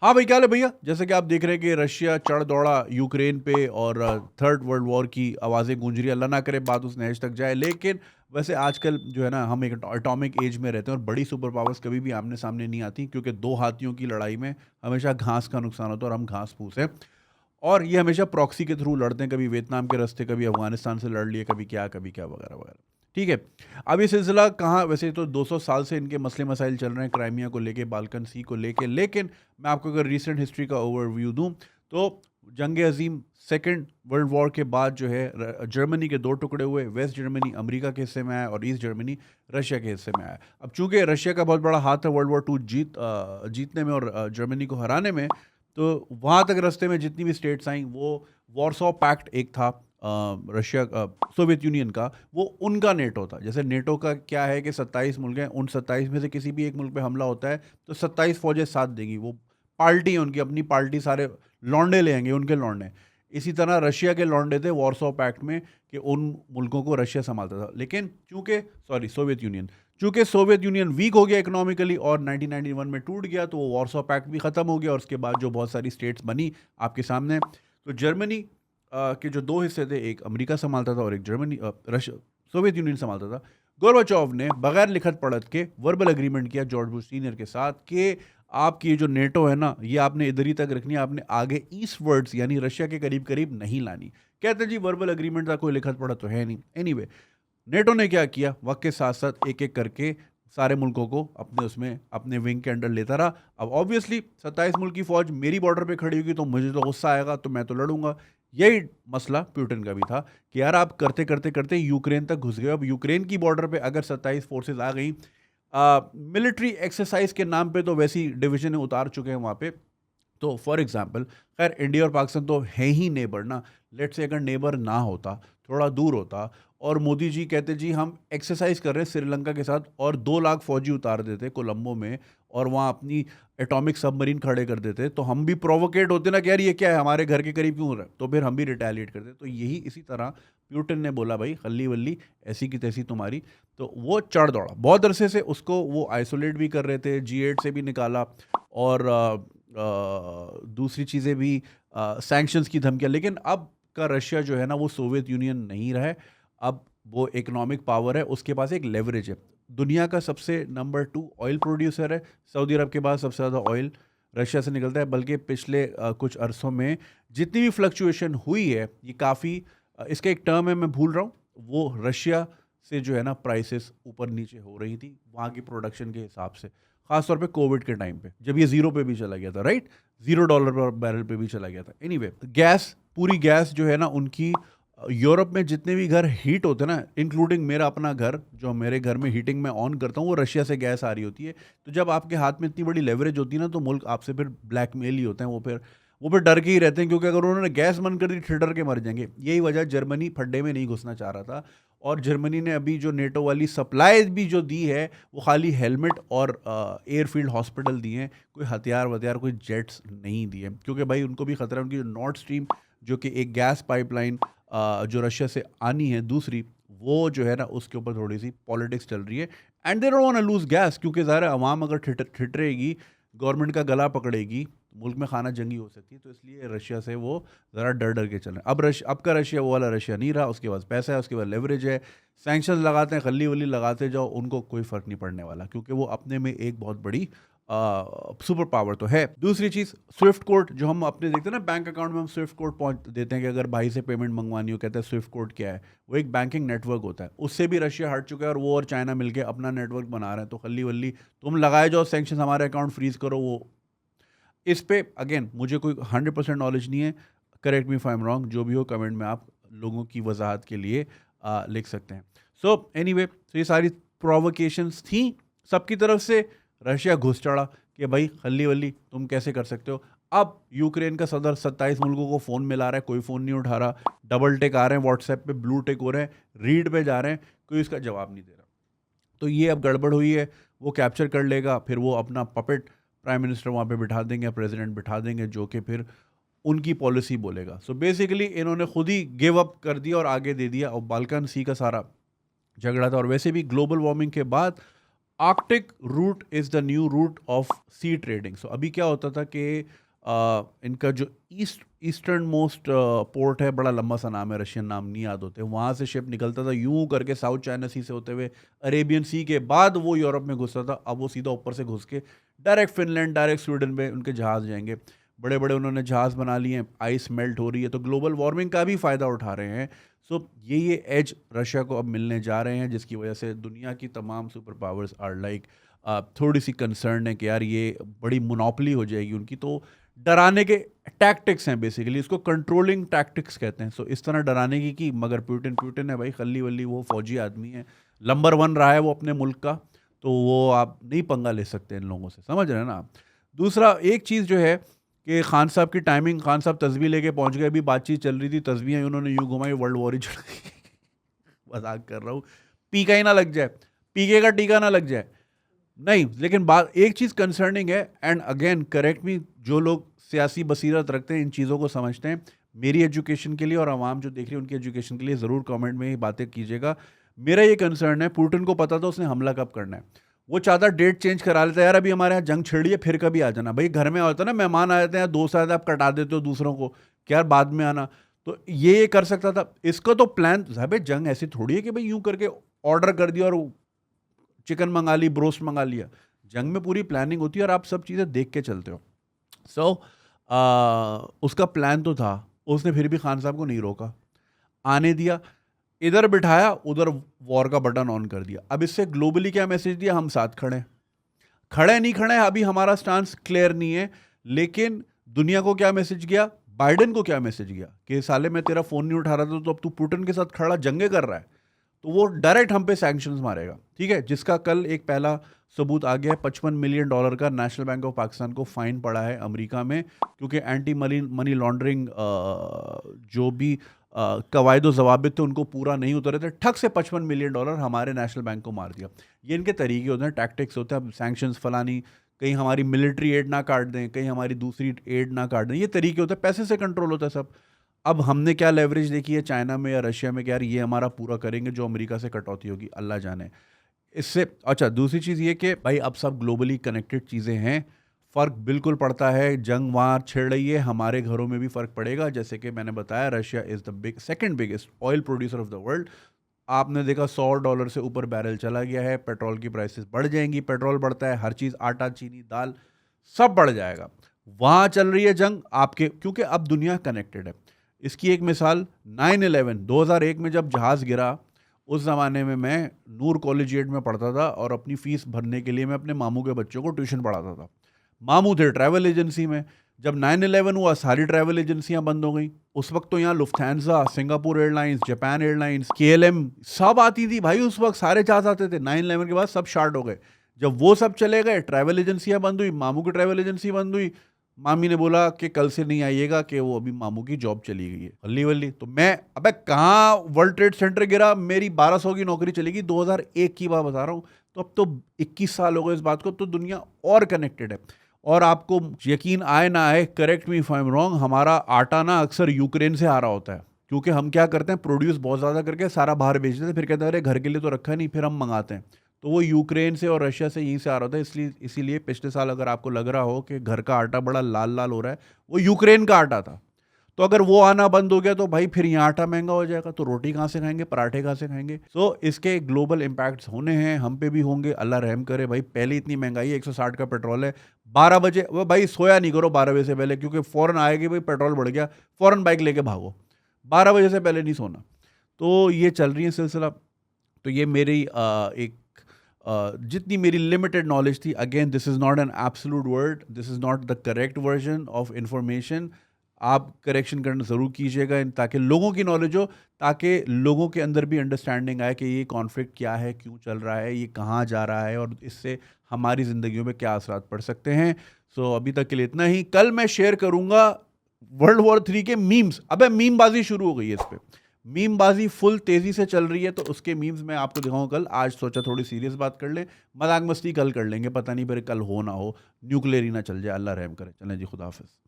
हाँ भाई, क्या हाल है भैया? जैसे कि आप देख रहे हैं कि रशिया चढ़ दौड़ा यूक्रेन पे और थर्ड वर्ल्ड वॉर की आवाज़ें गूंज रही हैं। अल्लाह ना करे बात उस नहज तक जाए। लेकिन वैसे आजकल जो है ना, हम एक एटॉमिक एज में रहते हैं और बड़ी सुपर पावर्स कभी भी आमने सामने नहीं आती, क्योंकि दो हाथियों की लड़ाई में हमेशा घास का नुकसान होता है और हम घास फूस हैं। और ये हमेशा प्रॉक्सी के थ्रू लड़ते हैं, कभी वियतनाम के रास्ते, कभी अफगानिस्तान से लड़ लिए, कभी क्या वगैरह वगैरह। ठीक है। अब ये सिलसिला कहाँ, वैसे तो 200 साल से इनके मसले मसाइल चल रहे हैं, क्राइमिया को लेके, बाल्कन सी को लेके। लेकिन मैं आपको अगर रीसेंट हिस्ट्री का ओवरव्यू दूं, तो जंग अजीम सेकेंड वर्ल्ड वॉर के बाद जो है जर्मनी के दो टुकड़े हुए। वेस्ट जर्मनी अमेरिका के हिस्से में आया और ईस्ट जर्मनी रशिया के हिस्से में आया। अब चूंकि रशिया का बहुत बड़ा हाथ है वर्ल्ड वॉर टू जीतने में और जर्मनी को हराने में, तो वहाँ तक रास्ते में जितनी भी स्टेट्स आई, वो वॉर्सो पैक्ट एक था रशिया सोवियत यूनियन का, वो उनका नेटो था। जैसे नेटो का क्या है कि 27 मुल्क हैं, उन 27 में से किसी भी एक मुल्क पे हमला होता है तो 27 फौजें साथ देंगी। वो पार्टी है उनकी, अपनी पार्टी, सारे लौंडे ले आएंगे, उनके लौंडे। इसी तरह रशिया के लौंडे थे वॉर्सो पैक्ट में, कि उन मुल्कों को रशिया संभालता था। लेकिन चूंकि सोवियत यूनियन, चूंकि सोवियत यूनियन वीक हो गया इकोनॉमिकली और 1991 में टूट गया, तो वो वॉर्सो पैक्ट भी ख़त्म हो गया। और उसके बाद जो बहुत सारी स्टेट्स बनी आपके सामने, तो जर्मनी के जो दो हिस्से थे, एक अमेरिका संभालता था और एक सोवियत यूनियन संभालता था। गोर्बाचोव ने बगैर लिखत पढ़त के वर्बल एग्रीमेंट किया जॉर्ज बुश सीनियर के साथ कि आपकी ये जो नेटो है ना, ये आपने इधर ही तक रखनी है, आपने आगे ईस्ट वर्ड्स यानी रशिया के करीब करीब नहीं लानी। कहते जी वर्बल एग्रीमेंट था, कोई लिखत पढ़त तो है नहीं। एनीवे, नेटो ने क्या किया, वक्त के साथ साथ एक एक करके सारे मुल्कों को अपने उसमें अपने विंग के अंडर लेता रहा। अब ऑब्वियसली 27 मुल्क की फौज मेरी बॉर्डर पे खड़ी होगी तो मुझे तो गुस्सा आएगा, तो मैं तो लड़ूंगा। यही मसला प्यूटन का भी था कि यार आप करते करते करते यूक्रेन तक घुस गए। अब यूक्रेन की बॉर्डर पे अगर 27 फोर्सेज आ गई, मिलिट्री एक्सरसाइज के नाम पे तो वैसी डिवीजन उतार चुके हैं वहाँ पे। तो फॉर एग्जांपल, खैर इंडिया और पाकिस्तान तो है ही नेबर ना। लेट से अगर नेबर ना होता, थोड़ा दूर होता, और मोदी जी कहते जी हम एक्सरसाइज कर रहे हैं श्रीलंका के साथ, और 2 लाख फौजी उतार देते कोलंबो में और वहाँ अपनी एटॉमिक सबमरीन खड़े कर देते, तो हम भी प्रोवोकेट होते ना कि यार ये क्या है, हमारे घर के करीब क्यों हो रहा है, तो फिर हम भी रिटेलिएट करते। तो यही इसी तरह प्यूटन ने बोला भाई खल्ली वल्ली ऐसी की तैसी तुम्हारी। तो वो चढ़ दौड़ा बहुत अरसे से, उसको वो आइसोलेट भी कर रहे थे, G8 से भी निकाला, और दूसरी चीज़ें भी, सैंक्शंस की धमकियाँ। लेकिन अब का रशिया जो है ना, वो सोवियत यूनियन नहीं रहा है। अब वो इकोनॉमिक पावर है, उसके पास एक लेवरेज है। दुनिया का सबसे नंबर 2 ऑयल प्रोड्यूसर है। सऊदी अरब के बाद सबसे ज़्यादा ऑयल रशिया से निकलता है। बल्कि पिछले कुछ अरसों में जितनी भी फ्लक्चुएशन हुई है, ये काफ़ी, इसका एक टर्म है मैं भूल रहा हूँ, वो रशिया से जो है ना प्राइसेस ऊपर नीचे हो रही थी वहाँ की प्रोडक्शन के हिसाब से। खासतौर पे कोविड के टाइम पे जब ये जीरो पे भी चला गया था, राइट, $0 पर बैरल पे भी चला गया था। एनीवे, गैस, पूरी गैस जो है ना उनकी, यूरोप में जितने भी घर हीट होते हैं ना, इंक्लूडिंग मेरा अपना घर, जो मेरे घर में हीटिंग मैं ऑन करता हूँ, वो रशिया से गैस आ रही होती है। तो जब आपके हाथ में इतनी बड़ी लेवरेज होती है ना, तो मुल्क आपसे फिर ब्लैकमेल ही होते हैं। वो फिर डर के ही रहते हैं, क्योंकि अगर उन्होंने गैस बंद कर दी, ठिठर के मर जाएंगे। यही वजह जर्मनी फड्डे में नहीं घुसना चाह रहा था। और जर्मनी ने अभी जो नेटो वाली सप्लाई भी जो दी है, वो खाली हेलमेट और एयरफील्ड हॉस्पिटल दिए हैं, कोई हथियार वथियार, कोई जेट्स नहीं दिए, क्योंकि भाई उनको भी खतरा है। उनकी जो नॉर्थ स्ट्रीम, जो कि एक गैस पाइपलाइन जो रशिया से आनी है दूसरी, वो जो है ना उसके ऊपर थोड़ी सी पॉलिटिक्स चल रही है। And they don't want to lose gas, क्योंकि ज़ाहिर है अवाम अगर ठिठरेगी, गवर्नमेंट का गला पकड़ेगी, मुल्क में खाना जंगी हो सकती है। तो इसलिए रशिया से वो ज़रा डर डर के चल रहे हैं। अब का रशिया वो वाला रशिया नहीं रहा। उसके पास पैसा है, उसके पास लेवरेज है। सैंक्शंस लगाते हैं, खल्ली वल्ली लगाते जाओ, उनको कोई फ़र्क नहीं पड़ने वाला, क्योंकि वो अपने में एक बहुत बड़ी सुपर पावर तो है। दूसरी चीज़, स्विफ्ट कोड जो हम अपने देखते हैं ना, बैंक अकाउंट में हम स्विफ्ट कोड पहुँच देते हैं कि अगर भाई से पेमेंट मंगवानी हो, कहते हैं स्विफ्ट कोड क्या है, वो एक बैंकिंग नेटवर्क होता है। उससे भी रशिया हट चुका है, और वो और चाइना मिलकर अपना नेटवर्क बना रहे हैं। तो खल्ली वल्ली तुम लगाए जाओ सैंक्शन, हमारे अकाउंट फ्रीज करो। वो इस पे अगेन मुझे कोई 100% नॉलेज नहीं है, correct me if I am wrong. जो भी हो कमेंट में आप लोगों की वजाहत के लिए लिख सकते हैं। सो एनीवे, तो ये सारी प्रोवोकेशंस थी सबकी तरफ से। रशिया घुस चढ़ा कि भाई खल्ली वल्ली तुम कैसे कर सकते हो। अब यूक्रेन का सदर 27 मुल्कों को फ़ोन मिला रहा है, कोई फ़ोन नहीं उठा रहा। डबल टेक आ रहे हैं व्हाट्सएप पे, ब्लू टेक हो रहे हैं, रीड पे जा रहे हैं, कोई इसका जवाब नहीं दे रहा। तो ये अब गड़बड़ हुई है। वो कैप्चर कर लेगा, फिर वो अपना पपेट प्राइम मिनिस्टर वहाँ पे बिठा देंगे, प्रेसिडेंट बिठा देंगे, जो कि फिर उनकी पॉलिसी बोलेगा। सो बेसिकली इन्होंने खुद ही गिव अप कर दिया और आगे दे दिया। और बाल्कन सी का सारा झगड़ा था। और वैसे भी ग्लोबल वार्मिंग के बाद Arctic route is the new route of sea trading. So अभी क्या होता था कि इनका जो ईस्टर्न मोस्ट पोर्ट है, बड़ा लंबा सा नाम है, रशियन नाम नहीं याद होते, वहाँ से शिप निकलता था यूं करके साउथ चाइना सी से होते हुए अरेबियन सी के बाद वो यूरोप में घुसता था। अब वो सीधा ऊपर से घुस के डायरेक्ट फिनलैंड, डायरेक्ट स्वीडन में उनके जहाज़ जाएंगे। बड़े बड़े उन्होंने जहाज़ बना लिए हैं, आइस मेल्ट हो रही है, तो ग्लोबल वार्मिंग का भी फ़ायदा उठा रहे हैं। सो ये एज रशिया को अब मिलने जा रहे हैं, जिसकी वजह से दुनिया की तमाम सुपर पावर्स आर लाइक थोड़ी सी कंसर्न है कि यार ये बड़ी मोनोपोली हो जाएगी उनकी। तो डराने के टैक्टिक्स हैं, बेसिकली इसको कंट्रोलिंग टैक्टिक्स कहते हैं। सो इस तरह डराने की मगर पुतिन पुतिन है भाई, खल्ली वल्ली, वो फौजी आदमी है, नंबर 1 रहा है वो अपने मुल्क का, तो वो आप नहीं पंगा ले सकते इन लोगों से, समझ रहे हैं ना आप। दूसरा एक चीज़ जो है कि खान साहब की टाइमिंग, खान साहब तस्वीर लेके पहुंच गए, अभी बातचीत चल रही थी, तस्वीरें उन्होंने यूं घुमाई, वर्ल्ड वॉर ही चढ़ गई। मजाक कर रहा हूँ, पीका ही ना लग जाए, पीके का टीका ना लग जाए, नहीं। लेकिन बात एक चीज़ कंसर्निंग है, एंड अगेन करेक्ट मी, जो लोग सियासी बसीरत रखते हैं, इन चीज़ों को समझते हैं, मेरी एजुकेशन के लिए और आवाम जो देख रही है उनकी एजुकेशन के लिए ज़रूर कमेंट में ये बातें कीजिएगा। मेरा ये कंसर्न है, पुतिन को पता था उसने हमला कब करना है, वो चाहता डेट चेंज करा लेता है, यार अभी हमारे यहाँ जंग छिड़ी है, फिर कभी आ जाना। भाई घर में होता है ना, मेहमान आ जाते हैं, दोस्त आ जाते हैं, आप कटा देते हो दूसरों को, क्या यार बाद में आना। तो ये कर सकता था, इसका तो प्लान साहब, जंग ऐसी थोड़ी है कि भाई यूं करके ऑर्डर कर दिया और चिकन मंगा ली, ब्रोस्ट मंगा लिया। जंग में पूरी प्लानिंग होती है और आप सब चीज़ें देख के चलते हो। सो उसका प्लान तो था, उसने फिर भी खान साहब को नहीं रोका, आने दिया, इधर बिठाया, उधर वॉर का बटन ऑन कर दिया। अब इससे ग्लोबली क्या मैसेज दिया, हम साथ खड़े हैं, खड़े नहीं खड़े अभी हमारा स्टांस क्लियर नहीं है, लेकिन दुनिया को क्या मैसेज गया, बाइडेन को क्या मैसेज गया कि साले मैं तेरा फ़ोन नहीं उठा रहा था तो अब तू पुतिन के साथ खड़ा जंगे कर रहा है, तो वो डायरेक्ट हम पे सैंक्शंस मारेगा, ठीक है। जिसका कल एक पहला सबूत आ गया है, $55 मिलियन का नेशनल बैंक ऑफ पाकिस्तान को फाइन पड़ा है अमेरिका में, क्योंकि एंटी मनी लॉन्ड्रिंग जो भी कवायद ज़वाबित थे उनको पूरा नहीं उतरे थे, ठग से $55 मिलियन हमारे नेशनल बैंक को मार दिया। ये इनके तरीके होते हैं, टैक्टिक्स होते हैं। अब सैंक्शंस फलानी, कहीं हमारी मिलिट्री एड ना काट दें, कहीं हमारी दूसरी एड ना काट दें, ये तरीके होते हैं, पैसे से कंट्रोल होता है सब। अब हमने क्या लेवरेज देखी है चाइना में या रशिया में कि यार ये हमारा पूरा करेंगे, जो अमेरिका से कटौती होगी अल्लाह जाने इससे। अच्छा, दूसरी चीज़ ये कि भाई अब सब ग्लोबली कनेक्टेड चीज़ें हैं, फ़र्क बिल्कुल पड़ता है। जंग वहाँ छिड़ रही है, हमारे घरों में भी फ़र्क पड़ेगा। जैसे कि मैंने बताया, Russia is the second biggest oil producer of the world. आपने देखा $100 से ऊपर बैरल चला गया है, पेट्रोल की प्राइसेस बढ़ जाएंगी, पेट्रोल बढ़ता है, हर चीज़, आटा, चीनी, दाल, सब बढ़ जाएगा। वहाँ चल रही है जंग आपके, क्योंकि अब दुनिया कनेक्टेड है। इसकी एक मिसाल 9/11 2001 में जब जहाज़ गिरा, उस ज़माने में मैं नूर कॉलेजिएट में पढ़ता था और अपनी फ़ीस भरने के लिए मैं अपने मामू के बच्चों को ट्यूशन पढ़ाता था। मामू थे ट्रैवल एजेंसी में। जब 9/11 हुआ, सारी ट्रैवल एजेंसियां बंद हो गई। उस वक्त तो यहाँ Lufthansa, Singapore airlines, Japan airlines, KLM सब आती थी भाई, उस वक्त सारे जहाज आते थे। 9/11 के बाद सब शार्ट हो गए। जब वो सब चले गए, ट्रैवल एजेंसियां बंद हुई, मामू की ट्रैवल एजेंसी बंद हुई। मामी ने बोला कि कल से नहीं आइएगा, कि वो अभी मामू की जॉब चली गई है, हल्ली वल्ली। तो मैं, अबे कहाँ वर्ल्ड ट्रेड सेंटर गिरा, मेरी 1200 की नौकरी चलेगी, 2001 की बात बता रहा हूँ। तो अब तो 21 साल हो गए इस बात को, तो दुनिया और कनेक्टेड है। और आपको यकीन आए ना आए, correct me if I am wrong, हमारा आटा ना अक्सर यूक्रेन से आ रहा होता है, क्योंकि हम क्या करते हैं, प्रोड्यूस बहुत ज़्यादा करके सारा बाहर बेच देते हैं, फिर कहते हैं अरे घर के लिए तो रखा नहीं, फिर हम मंगाते हैं। तो वो यूक्रेन से और रशिया से यहीं से आ रहा था। इसीलिए पिछले साल अगर आपको लग रहा हो कि घर का आटा बड़ा लाल लाल हो रहा है, वो यूक्रेन का आटा था। तो अगर वो आना बंद हो गया तो भाई फिर यहाँ आटा महंगा हो जाएगा, तो रोटी कहाँ से खाएंगे, पराठे कहाँ से खाएंगे। सो इसके ग्लोबल इम्पैक्ट्स होने हैं, हम पे भी होंगे, अल्लाह रहम करे। भाई पहले इतनी महंगाई है, 160 का पेट्रोल है, 12 बजे वो भाई सोया नहीं करो 12 बजे से पहले, क्योंकि फ़ौरन आएगी भाई पेट्रोल बढ़ गया, फ़ौरन बाइक लेके भागो, 12 बजे से पहले नहीं सोना। तो ये चल रही है सिलसिला। तो ये मेरी जितनी मेरी लिमिटेड नॉलेज थी, again this is not an absolute word, this is not the correct version of information. आप करेक्शन करना ज़रूर कीजिएगा, ताकि लोगों की नॉलेज हो, ताकि लोगों के अंदर भी अंडरस्टैंडिंग आए कि ये कॉन्फ्लिक्ट क्या है, क्यों चल रहा है, ये कहाँ जा रहा है, और इससे हमारी ज़िंदगियों में क्या असरात पड़ सकते हैं। सो अभी तक के लिए इतना ही। कल मैं शेयर करूँगा वर्ल्ड वॉर 3 के मीम्स। अबे मीम बाजी शुरू हो गई है इस पर, मीम बाजी फुल तेज़ी से चल रही है, तो उसके मीम्स मैं आपको दिखाऊँ कल। आज सोचा थोड़ी सीरियस बात कर ले, मजाक मस्ती कल कर लेंगे, पता नहीं फिर कल हो ना हो, न्यूक्लियर ही ना चल जाए, अल्लाह रहम करे। चलें जी, खुदा हाफिज़।